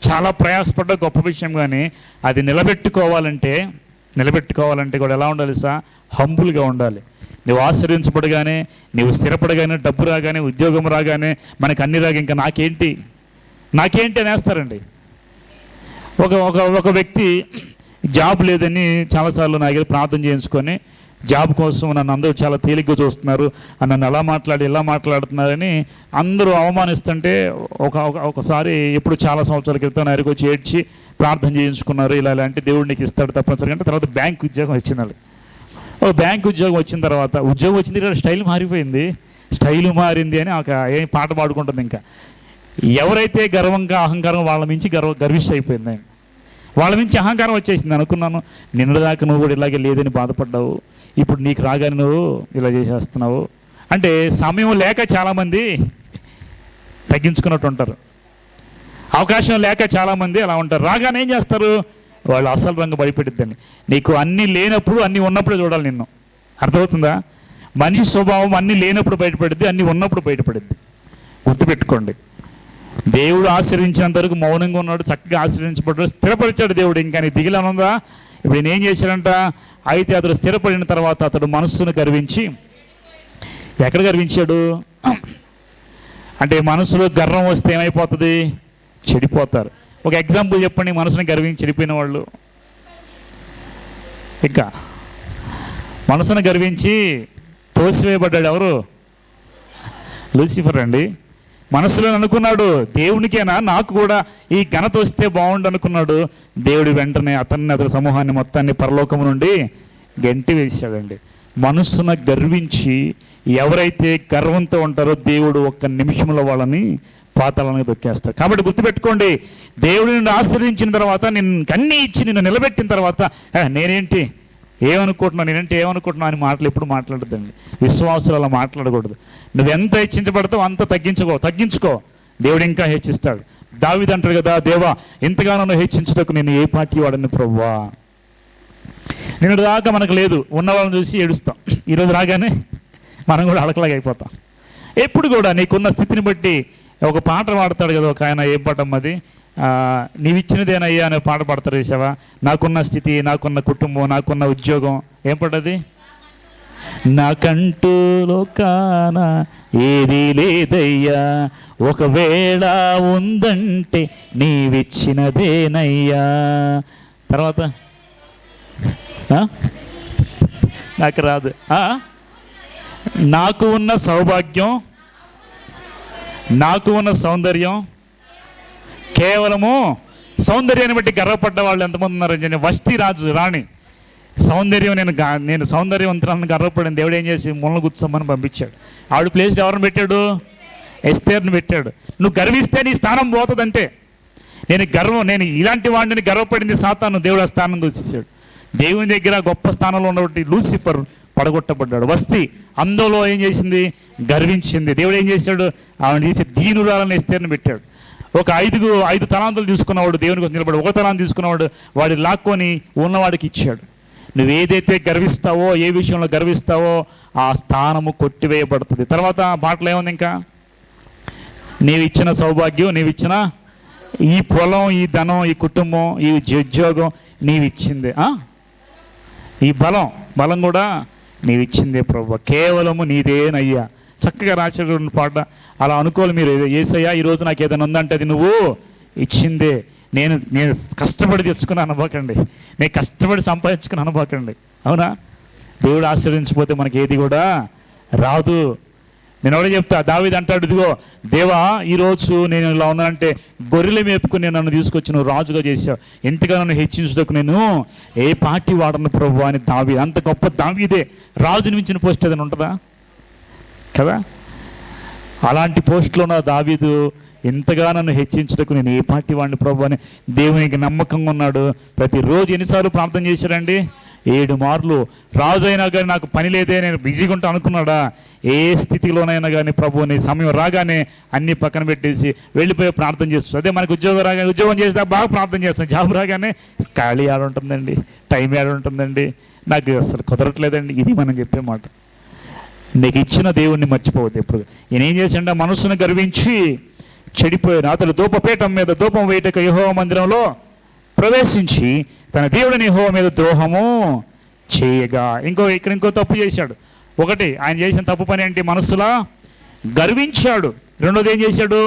చాలా ప్రయాసపడ్డ గొప్ప విషయం, కానీ అది నిలబెట్టుకోవాలంటే కూడా ఎలా ఉండాలి సార్? హంబుల్గా ఉండాలి. నువ్వు ఆశ్రయించబడగానే, నువ్వు స్థిరపడగానే, డబ్బు రాగానే, ఉద్యోగం రాగానే, మనకు అన్ని రాగా ఇంకా నాకేంటి అనేస్తారండి. ఒక వ్యక్తి జాబ్ లేదని చాలాసార్లు నా దగ్గర ప్రార్థన చేయించుకొని, జాబ్ కోసం నన్ను అందరూ చాలా తేలిగ్గా చూస్తున్నారు, నన్ను ఎలా ఇలా మాట్లాడుతున్నారని అందరూ అవమానిస్తుంటే ఒకసారి ఎప్పుడు చాలా సంవత్సరాల క్రితం నా దగ్గరికి వచ్చి ఏడ్చి ప్రార్థన చేయించుకున్నారు. ఇలాంటి దేవుడు నీకు ఇస్తాడు తప్పనిసరిగా. అంటే తర్వాత బ్యాంక్ ఉద్యోగం వచ్చింది. బ్యాంక్ ఉద్యోగం వచ్చిన తర్వాత వచ్చింది, స్టైల్ మారింది అని ఏం పాట పాడుకుంటుంది. ఇంకా ఎవరైతే గర్వంగా అహంకారం వాళ్ళ మించి గర్విష్ట అయిపోయింది. వాళ్ళ మించి అహంకారం వచ్చేసింది. అనుకున్నాను, నిన్నదాకా నువ్వు కూడా ఇలాగే లేదని బాధపడ్డావు, ఇప్పుడు నీకు రాగానే నువ్వు ఇలా చేసేస్తున్నావు అంటే సమయం లేక చాలామంది తగ్గించుకున్నట్టు ఉంటారు, అవకాశం లేక చాలామంది అలా ఉంటారు. రాగానే ఏం చేస్తారు, వాళ్ళు అసలు రంగు భయపెట్టిద్దని. నీకు అన్నీ లేనప్పుడు అన్నీ ఉన్నప్పుడే చూడాలి నిన్ను. అర్థమవుతుందా? మనిషి స్వభావం అన్నీ లేనప్పుడు బయటపడిద్ది, అన్నీ ఉన్నప్పుడు బయటపడిద్ది. గుర్తుపెట్టుకోండి, దేవుడు ఆశ్రయించినంత వరకు మౌనంగా ఉన్నాడు, చక్కగా ఆశ్రయించబడ్డాడు, స్థిరపరిచాడు దేవుడు. ఇంకా నీ దిగిలనుందా? ఇప్పుడు నేను ఏం చేశాడంట, అయితే అతడు స్థిరపడిన తర్వాత అతడు మనస్సును గర్వించి, ఎక్కడ గర్వించాడు అంటే మనసులో గర్వం వస్తే ఏమైపోతుంది, చెడిపోతారు. ఒక ఎగ్జాంపుల్ చెప్పండి, మనసుని గర్వించి చెడిపోయిన వాళ్ళు. ఇంకా మనసును గర్వించి తోసివేయబడ్డాడు ఎవరు? లూసిఫర్ అండి. మనసులో అనుకున్నాడు, దేవునికేనా నాకు కూడా ఈ ఘనత వస్తే బాగుండు అనుకున్నాడు. దేవుడు వెంటనే అతని సమూహాన్ని మొత్తాన్ని పరలోకము నుండి గెంటి వేశాడండి. మనస్సున గర్వించి ఎవరైతే గర్వంతో ఉంటారో దేవుడు ఒక్క నిమిషంలో వాళ్ళని పాతాళానికి దొక్కేస్తాడు. కాబట్టి గుర్తుపెట్టుకోండి, దేవుడిని ఆశ్రయించిన తర్వాత నిన్ను అన్నీ ఇచ్చి నిన్ను నిలబెట్టిన తర్వాత నేనేంటి ఏమనుకుంటున్నావు అని మాటలు ఎప్పుడు మాట్లాడద్దండి. విశ్వాసులు అలా మాట్లాడకూడదు. నువ్వు ఎంత హెచ్చించబడతావు అంత తగ్గించుకో, దేవుడు ఇంకా హెచ్చిస్తాడు. దావీదు అంటాడు కదా, దేవా ఎంతగానో నువ్వు హెచ్చించుటకు నేను ఏ పార్టీ వాడని ప్రభువా. నిన్న దాకా మనకు లేదు, ఉన్న వాళ్ళని చూసి ఏడుస్తాం, ఈరోజు రాగానే మనం కూడా అలకలాగా అయిపోతాం. ఎప్పుడు కూడా నీకున్న స్థితిని బట్టి ఒక పాట పాడతాడు కదా ఒక ఆయన, ఏం పాఠం అది, నీవిచ్చినదేనయ్యా అనే పాట పాడతారు చూసావా. నాకున్న స్థితి, నాకున్న కుటుంబం, నాకున్న ఉద్యోగం, ఏం పడ్డది, నాకంటూ లోకాన ఏదీ లేదయ్యా, ఒకవేళ ఉందంటే నీవిచ్చినదేనయ్యా. తర్వాత నాకు రాదు. నాకు ఉన్న సౌభాగ్యం, నాకు ఉన్న సౌందర్యం, కేవలము సౌందర్యాన్ని బట్టి గర్వపడ్డ వాళ్ళు ఎంతమంది ఉన్నారు? వస్తీ రాణి సౌందర్యం, నేను సౌందర్యవంతురాలను గర్వపడిన దేవుడు ఏం చేసి ముళ్ళ గుచ్చమ్మని పంపించాడు. ఆవిడ ప్లేస్ ఎవరిని పెట్టాడు? ఎస్తేర్ని పెట్టాడు. నువ్వు గర్విస్తే నీ స్థానం పోతుందంటే. నేను ఇలాంటి వాడిని గర్వపడింది సాతాను, దేవుడు ఆ స్థానం దూసేసాడు. దేవుని దగ్గర గొప్ప స్థానంలో ఉన్నటువంటి లూసిఫర్ పడగొట్టబడ్డాడు. వస్తీ అందులో ఏం చేసింది? గర్వించింది. దేవుడు ఏం చేశాడు? ఆమెను తీసి దీనురాలను ఎస్తేర్ని పెట్టాడు. ఒక 5 తలాంతులు తీసుకున్నవాడు దేవునికి నిలబడి, 1 తలాంతు తీసుకున్నవాడు వాడి లాక్కొని ఉన్నవాడికి ఇచ్చాడు. నువ్వు ఏదైతే గర్విస్తావో, ఏ విషయంలో గర్విస్తావో ఆ స్థానము కొట్టివేయబడుతుంది. తర్వాత మాటలు ఏముంది? ఇంకా నీవు ఇచ్చిన సౌభాగ్యం, నీవు ఇచ్చిన ఈ పొలం, ఈ ధనం, ఈ కుటుంబం, ఈ ఉద్యోగం నీవు ఇచ్చిందే, ఈ బలం కూడా నీవు ఇచ్చిందే ప్రభువా, కేవలము నీదేనయ్యా. చక్కగా రాసేటువంటి పాట. అలా అనుకోవాలి మీరు. యేసయ్యా ఈరోజు నాకు ఏదైనా ఉందంటే అది నువ్వు ఇచ్చిందే. నేను కష్టపడి తెచ్చుకుని అనుభవకండి, నేను కష్టపడి సంపాదించుకుని అనుభవకండి. అవునా? దేవుడు ఆశీర్వదించకపోతే మనకి ఏది కూడా రాదు. నేను ఎవడో చెప్తా, దావీదు అంటాడు, ఇదిగో దేవా ఈరోజు నేను ఇలా ఉన్నానంటే గొర్రెలు మేపుకుని నన్ను తీసుకొచ్చి నువ్వు రాజుగా చేసావు, ఎంతగా నన్ను హెచ్చించుటకు నేను ఏ పార్టీ వాడను ప్రభు అని. దావీదు అంత గొప్ప దావీదే. రాజుని మించిన పోస్ట్ ఏదైనా ఉంటుందా? కదా, అలాంటి పోస్టులో ఉన్న దావీదు ఎంతగా నన్ను హెచ్చించుటకు నేను ఏ పార్టీ వాడిని ప్రభు అని దేవునికి నమ్మకంగా ఉన్నాడు. ప్రతిరోజు ఎన్నిసార్లు ప్రార్థన చేశాడండి? 7 మార్లు. రాజు అయినా కానీ నాకు పని లేదే, నేను బిజీగా ఉంటా అనుకున్నాడా? ఏ స్థితిలోనైనా కానీ ప్రభు నీ సమయం రాగానే అన్ని పక్కన పెట్టేసి వెళ్ళిపోయి ప్రార్థన చేస్తుంది. అదే మనకు ఉద్యోగం రాగానే, ఉద్యోగం చేస్తే బాగా ప్రార్థన చేస్తాం. జాబ్ రాగానే ఖాళీ ఆడ ఉంటుందండి, టైం ఆడ ఉంటుందండి, నాకు అసలు కుదరట్లేదండి. ఇది మనం చెప్పే మాట. నీకు ఇచ్చిన దేవుణ్ణి మర్చిపోవద్దు ఎప్పుడు. ఈయనేం చేసిండ? మనసును గర్వించి చెడిపోయాడు. అతడు ధూపపీఠం మీద ధూపం వేయటకు యెహోవా మందిరంలో ప్రవేశించి తన దేవుడిని యెహోవా మీద ద్రోహము చేయగా. ఇంకో తప్పు చేశాడు. ఒకటి, ఆయన చేసిన తప్పు పని ఏంటి? మనసులా గర్వించాడు. రెండోది ఏం చేశాడు?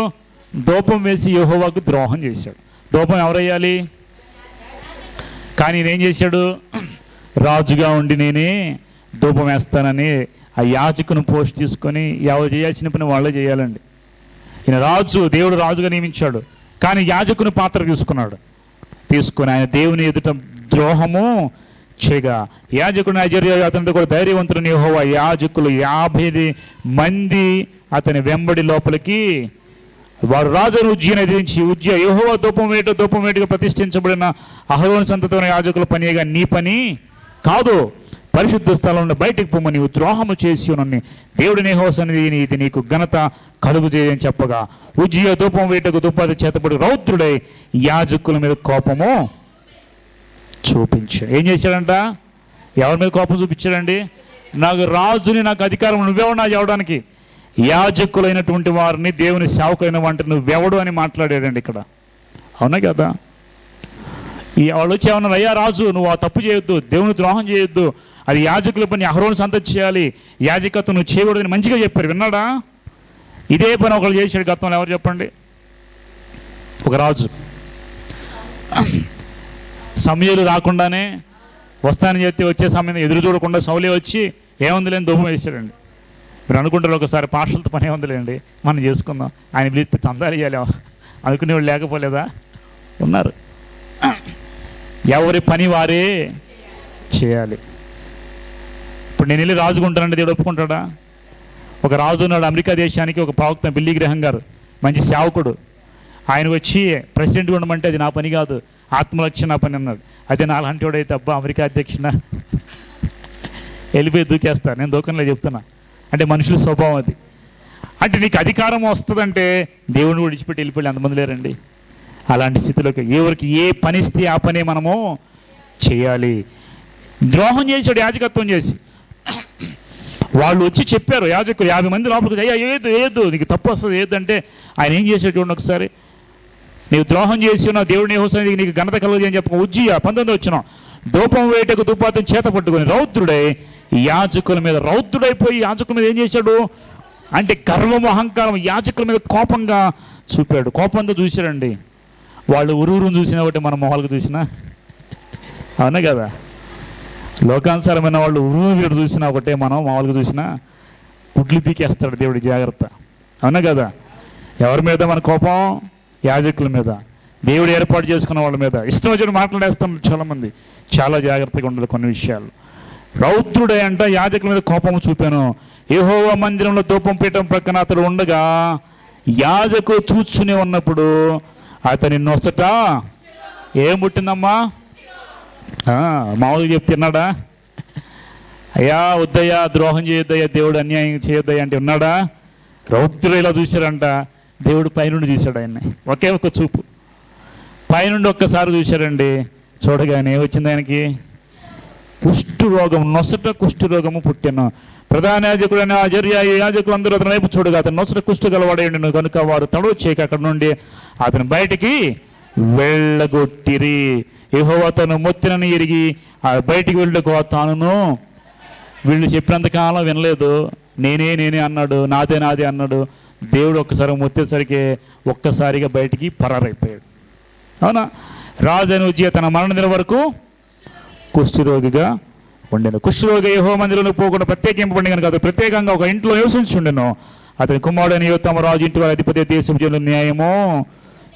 ధూపం వేసి యెహోవాకు ద్రోహం చేశాడు. ధూపం ఎవరయ్యాలి? కానీ నేనేం చేశాడు? రాజుగా ఉండి నేనే ధూపం వేస్తానని ఆ యాజకుని పోస్ట్ తీసుకొని ఎవరు చేయాల్సిన పని వాళ్ళే చేయాలండి. ఈయన రాజు, దేవుడు రాజుగా నియమించాడు, కానీ యాజకుని పాత్ర తీసుకొని ఆయన దేవుని ఎదుట ద్రోహము చేయగా. యాజకుడు అతనితో కూడా ధైర్యవంతుని యెహోవా యాజకులు 50 మంది అతని వెంబడి లోపలికి వారు రాజును ఉజ్జీని ఎదిరించి, యెహోవా ధూపం వేటుగా ప్రతిష్ఠించబడిన అహరోను సంతతిని యాజకుల పనిగా నీ పని కాదు, పరిశుద్ధ స్థలం నుండి బయటికి పొమ్మ, నీవు ద్రోహము చేసి నన్ను దేవుడిని యెహోవా సన్నిధిని ఇది నీకు ఘనత కలుగు చేయని చెప్పగా, ఉజ్జియా ధూపం వేటకు దుపాది చేతపడి రౌద్రుడై యాజకుల మీద కోపము చూపించాడు. ఏం చేశాడంట? ఎవరి మీద కోపం చూపించాడండి? నాకు రాజుని, నాకు అధికారం, నువ్వెవడు నాకు చెప్పడానికి? యాజకులైనటువంటి వారిని, దేవుని సేవకులైన వాటిని నువ్వెవడు అని మాట్లాడాడండి ఇక్కడ. అవునా కదా? వాళ్ళు వచ్చి ఏమన్నారు? అయ్యా రాజు, నువ్వు ఆ తప్పు చేయొద్దు, దేవుని ద్రోహం చేయొద్దు, అది యాజకుల పని, అహరోను సంతతి చేయాలి, యాజకత్వం నువ్వు చేయకూడదని మంచిగా చెప్పారు. విన్నాడా? ఇదే పని ఒకళ్ళు చేశాడు గతంలో. ఎవరు చెప్పండి? ఒక రాజు సమూయేలు రాకుండానే వస్తానని చెప్తే వచ్చే సమయం ఎదురు చూడకుండా సౌలే వచ్చి ఏముందిలేని ధూపం వేసాడండి. మీరు అనుకుంటారు ఒకసారి పాషలతో పని ఏముందిలేండి, మనం చేసుకుందాం, ఆయన పిలిస్తే చందాలు ఇవ్వాలి అనుకునేవాళ్ళు లేకపోలేదా? ఉన్నారు. ఎవరి పని వారే చేయాలి. ఇప్పుడు నేను వెళ్ళి రాజుకుంటానంటే దేవుడు ఒప్పుకుంటాడా? ఒక రాజు ఉన్నాడు అమెరికా దేశానికి, ఒక ప్రవక్త బిల్లీ గ్రహం గారు, మంచి సేవకుడు. ఆయన వచ్చి ప్రెసిడెంట్ ఉండమంటే అది నా పని కాదు, ఆత్మరక్షణ పని అన్నాడు. అదే నాలాంటి వాడు అయితే అబ్బా అమెరికా అధ్యక్షున వెళ్ళిపోయి దూకేస్తా. నేను దూకంలో చెప్తున్నా. అంటే మనుషుల స్వభావం అది. అంటే నీకు అధికారం వస్తుందంటే దేవుడిని విడిచిపెట్టి వెళ్ళిపోయి ఎంతమంది లేరండి? అలాంటి స్థితిలోకి ఎవరికి ఏ పని ఇస్తే ఆ పని మనము చేయాలి. ద్రోహం చేశాడు యాజకత్వం చేసి. వాళ్ళు వచ్చి చెప్పారు యాజకులు 50 మంది లోపలికి, అయ్యా ఏదు నీకు తప్పు వస్తుంది ఏదంటే ఆయన ఏం చేశాడు చూడండి ఒకసారి. నీవు ద్రోహం చేసి ఉన్నావు, దేవుడిని యెహోవా నీకు ఘనత కలుగుది అని చెప్పక ఉజ్జియా 19 వచ్చిన ధూపం వేటకు ధూపాతం చేత పట్టుకొని రౌద్రుడై యాజకుల మీద, రౌద్రుడైపోయి యాజకుల మీద ఏం చేశాడు అంటే గర్వం, అహంకారం, యాజకుల మీద కోపంగా చూపాడు. కోపంతో చూశాడండి. వాళ్ళు ఉరువురుని చూసినా ఒకటి, మన మొహాలకు చూసినా. అవునా కదా? లోకానుసారమైన వాళ్ళు ఉరువురు చూసినా ఒకటే, మనం మామూలుగా చూసినా గుడ్లు పీకేస్తాడు దేవుడి. జాగ్రత్త. అవునా కదా? ఎవరి మీద మన కోపం? యాజకుల మీద, దేవుడు ఏర్పాటు చేసుకున్న వాళ్ళ మీద. ఇష్టం వచ్చిన మాట్లాడేస్తాం చాలామంది. చాలా జాగ్రత్తగా ఉండాలి కొన్ని విషయాలు. రౌద్రుడే అంట యాజకుల మీద కోపం చూపాను. యెహోవా మందిరంలో ధూపం పీఠం ప్రక్కన అతడు ఉండగా యాజకుడు చూచునే ఉన్నప్పుడు అతని నొసట ఏం పుట్టిందమ్మా? మామూలుగా చెప్పి తిన్నాడా? అయ్యా వద్దయ్యా, ద్రోహం చేయొద్దయ్యా, దేవుడు అన్యాయం చేయొద్దయ్యా అంటే ఉన్నాడా? రౌద్రులు ఇలా చూశారంట. దేవుడు పైనుండి చూశాడు ఆయన్ని, ఒకే ఒక్క చూపు పైనుండి ఒక్కసారి చూశారండి. చూడగానే ఏమొచ్చింది ఆయనకి? కుష్ఠరోగం, నొసట కుష్ఠరోగము పుట్టాను. ప్రధాన యాజకుడైన యాజకులు అందరూ అతని వైపు చూడగా అతను నొసట కుష్ఠ గలవాడేండును కనుక వారు తడవ చేయక అక్కడ నుండి అతను బయటికి వెళ్ళగొట్టిరి. యెహోవా తను మొత్తినని ఎరిగి ఆ బయటికి వెళ్ళకు తానును. వీళ్ళు చెప్పినంతకాలం వినలేదు. నేనే అన్నాడు, నాదే అన్నాడు. దేవుడు ఒక్కసారి మొత్తేసరికి ఒక్కసారిగా బయటికి పరారైపోయాడు. అవునా? రాజైన ఉజ్జియా తన మరణ దినం వరకు కుష్ఠరోగిగా ఉండెను. కుష్ఠరోగి యెహోవా మందిరంలో పోకుండా ప్రత్యేకింపబడి కనుక అతను ప్రత్యేకంగా ఒక ఇంట్లో నివసించుండెను. అతని కుమారుడైన యోతాము రాజు ఇంటి వారి అధిపతి దేశపు జనుల న్యాయము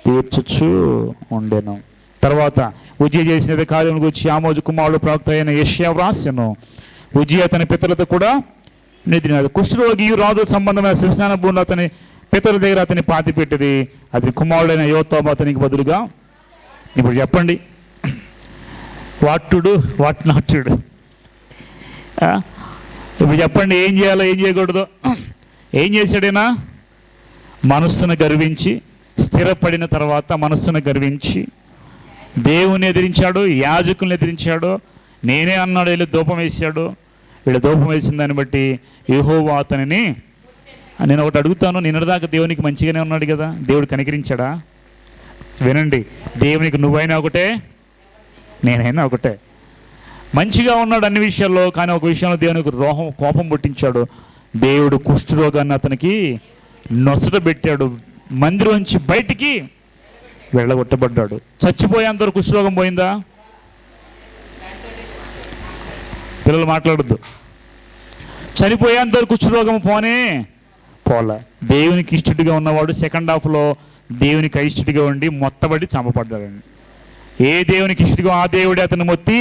తీర్చుచు ఉండెను. తర్వాత ఉజ్జియా చేసిన కార్యం గురించి ఆమోజు కుమారుడు ప్రవక్త అయిన యెషయా వ్రాసెను. ఉజ్జియా తన పితరులతో కూడా నిద్రినాడు. కుష్ఠరోగి రాజు సంబంధమైన శ్మశాన భూమిలో అతని పితరుల దగ్గర అతని పాతి పెట్టింది. అతని కుమారుడైన యోతాము అతనికి బదులుగా. ఇప్పుడు చెప్పండి, what to do, what not to do? ఇప్పుడు చెప్పండి, ఏం చేయాలో ఏం చేయకూడదు? ఏం చేశాడైనా? మనస్సును గర్వించి, స్థిరపడిన తర్వాత మనస్సును గర్వించి దేవుని ఎదిరించాడు, యాజకుల్ని ఎదిరించాడు. నేనే అన్నాడు, వీళ్ళు ధూపం వేసాడు. వీళ్ళు ధూపం వేసిన దాన్ని బట్టి యెహోవా అతనిని. నేను ఒకటి అడుగుతాను, నిన్నటిదాకా దేవునికి మంచిగానే ఉన్నాడు కదా, దేవుడు కనికరించాడా? వినండి, దేవునికి నువ్వైనా ఒకటే, నేనైనా ఒకటే. మంచిగా ఉన్నాడు అన్ని విషయాల్లో, కానీ ఒక విషయంలో దేవునికి కోపం పుట్టించాడు. దేవుడు కుష్ఠరోగాన్ని అతనికి నొసట పెట్టాడు. మందిరం నుంచి బయటికి వెళ్ళగొట్టబడ్డాడు. చచ్చిపోయేంతవరకు కుష్ఠరోగం పోయిందా? పిల్లలు మాట్లాడద్దు. చనిపోయేంతవరకు కుష్ఠరోగం పోలే. దేవునికి ఇష్టడిగా ఉన్నవాడు సెకండ్ హాఫ్లో దేవునికి అయిష్టడిగా ఉండి మొత్తబడి చంపబడ్డాడండి. ఏ దేవునికి ఇష్టడిగా ఆ దేవుడే అతను మొత్తి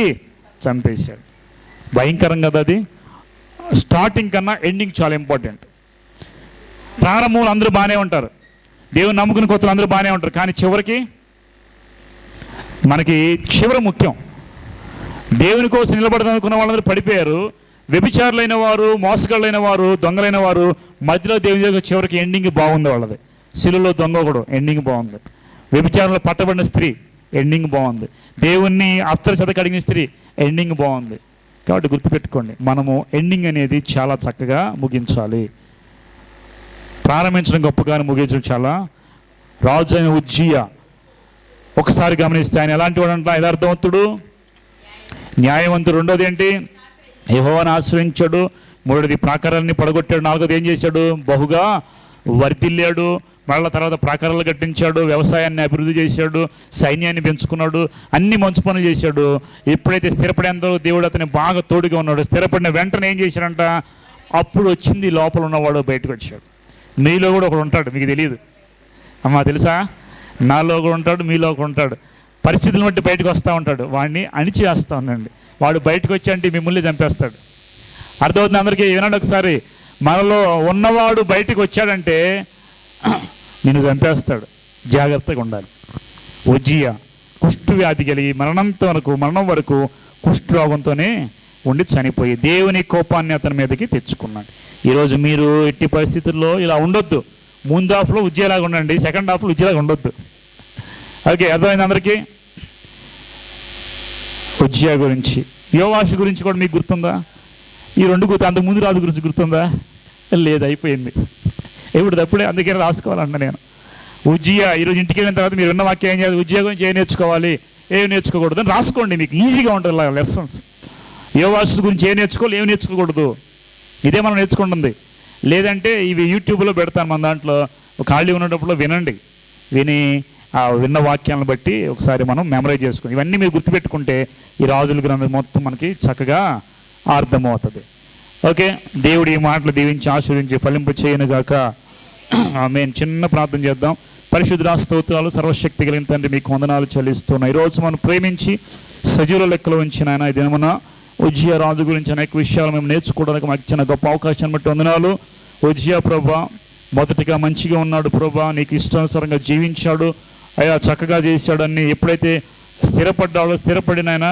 చంపేశాడు. భయంకరం కదా అది. స్టార్టింగ్ కన్నా ఎండింగ్ చాలా ఇంపార్టెంట్. ప్రారంభంలో అందరూ బాగానే ఉంటారు, దేవుని నమ్ముకుని కొత్తలు అందరూ బాగానే ఉంటారు, కానీ చివరికి మనకి చివరి ముఖ్యం. దేవుని కోసం నిలబడదనుకున్న వాళ్ళందరూ పడిపోయారు. వ్యభిచారులైన వారు, మోసగాళ్ళైన వారు, దొంగలైన వారు మధ్యలో దేవుని దగ్గర చివరికి ఎండింగ్ బాగుంది వాళ్ళది. శిలువలో దొంగ కూడా ఎండింగ్ బాగుంది. వ్యభిచారంలో పట్టబడిన స్త్రీ ఎండింగ్ బాగుంది. దేవుణ్ణి అత్తరు కడిగిన స్త్రీ ఎండింగ్ బాగుంది. కాబట్టి గుర్తుపెట్టుకోండి, మనము ఎండింగ్ అనేది చాలా చక్కగా ముగించాలి. ప్రారంభించడం గొప్పగానే ముగించడం చాలా. రాజు అయిన ఉజ్జియా ఒకసారి గమనిస్తే ఆయన ఎలాంటి వాడు అంట? యథార్థవంతుడు, న్యాయవంతుడు. రెండోది ఏంటి? యెహోవాను ఆశ్రయించాడు. మూడోది ప్రాకారాన్ని పడగొట్టాడు. నాలుగోది ఏం చేశాడు? బహుగా వర్ధిల్లాడు. మళ్ళీ తర్వాత ప్రాకారాలు కట్టించాడు, వ్యవసాయాన్ని అభివృద్ధి చేశాడు, సైన్యాన్ని పెంచుకున్నాడు, అన్ని మంచి పనులు చేశాడు. ఎప్పుడైతే స్థిరపడేందో దేవుడు అతని బాగా తోడుగా ఉన్నాడు. స్థిరపడిన వెంటనే ఏం చేశాడంట? అప్పుడు వచ్చింది లోపల ఉన్నవాడు బయటకు వచ్చాడు. మీలో కూడా ఒకడు ఉంటాడు, మీకు తెలియదు అమ్మా, తెలుసా? నాలో కూడా ఉంటాడు, మీలో ఒకడు ఉంటాడు. పరిస్థితులను బట్టి బయటకు వస్తూ ఉంటాడు. వాడిని అణిచేస్తా ఉండండి. వాడు బయటకు వచ్చి అంటే మిమ్మల్ని చంపేస్తాడు. అర్థమవుతుంది అందరికీ? వినండి ఒకసారి. మనలో ఉన్నవాడు బయటకు వచ్చాడంటే నిన్ను చంపేస్తాడు. జాగ్రత్తగా ఉండాలి. ఉజ్జియా కుష్ఠు వ్యాధి కలిగి మరణం వరకు కుష్ఠరోగంతోనే ఉండి చనిపోయి దేవుని కోపాన్ని అతని మీదకి తెచ్చుకున్నాడు. ఈరోజు మీరు ఎట్టి పరిస్థితుల్లో ఇలా ఉండొద్దు. ముందు హాఫ్లో ఉజ్జియాలాగా ఉండండి, సెకండ్ హాఫ్లో ఉజ్జియాలాగా ఉండొద్దు. ఓకే, అర్థమైంది అందరికీ? ఉజ్జియా గురించి, యోవాషు గురించి కూడా మీకు గుర్తుందా? ఈ రెండు అంతకు ముందు రాజు గురించి గుర్తుందా? లేదు, అయిపోయింది. ఎప్పుడప్పుడే అందుకే రాసుకోవాలన్న నేను. ఉజ్జియా ఈరోజు ఇంటికి వెళ్ళిన తర్వాత మీరు ఉన్న వాక్యం ఏం చేయాలి? ఉజ్జియా గురించి ఏం నేర్చుకోవాలి, ఏం నేర్చుకోకూడదు అని రాసుకోండి. మీకు ఈజీగా ఉంటుంది లెసన్స్. యోవాషు గురించి ఏం నేర్చుకోవాలి, ఏం నేర్చుకోకూడదు, ఇదే మనం నేర్చుకుంటుంది. లేదంటే ఇవి యూట్యూబ్లో పెడతాను, మన దాంట్లో ఖాళీ ఉన్నప్పుడు వినండి. విని ఆ విన్న వాక్యాలను బట్టి ఒకసారి మనం మెమరైజ్ చేసుకుని ఇవన్నీ మీరు గుర్తుపెట్టుకుంటే ఈ రాజుల గ్రంథం మొత్తం మనకి చక్కగా అర్థమవుతుంది. ఓకే, దేవుడు ఈ మాటలు దీవించి ఆశీర్వించి ఫలింపు చేయనుగాక. ఆమేన్. చిన్న ప్రార్థన చేద్దాం. పరిశుద్ధ స్తోత్రాలు, సర్వశక్తి కలిగిన తండ్రి మీకు వందనాలు చెల్లిస్తున్నాయి. ఈరోజు మనం ప్రేమించి సజీవుల లెక్కలో ఉంచిన ఆయన ఈ దినమున ఉజ్జియా రాజు గురించి అనేక విషయాలు మేము నేర్చుకోవడానికి మాకు ఇచ్చిన గొప్ప అవకాశాన్ని బట్టి వందనాలు. ఉజ్జియా ప్రభా మొదటిగా మంచిగా ఉన్నాడు ప్రభా, నీకు ఇష్టానుసారంగా జీవించాడు అయ్యా, చక్కగా చేశాడు. అన్ని ఎప్పుడైతే స్థిరపడ్డాడో స్థిరపడిన ఆయన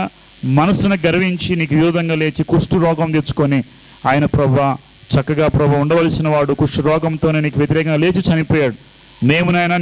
మనసును గర్వించి నీకు విరోధంగా లేచి కుష్టు రోగం తెచ్చుకొని ఆయన ప్రభువా చక్కగా ప్రభు ఉండవలసిన వాడు కుష్టు రోగంతోనే నీకు వ్యతిరేకంగా లేచి చనిపోయాడు. మేము నాయన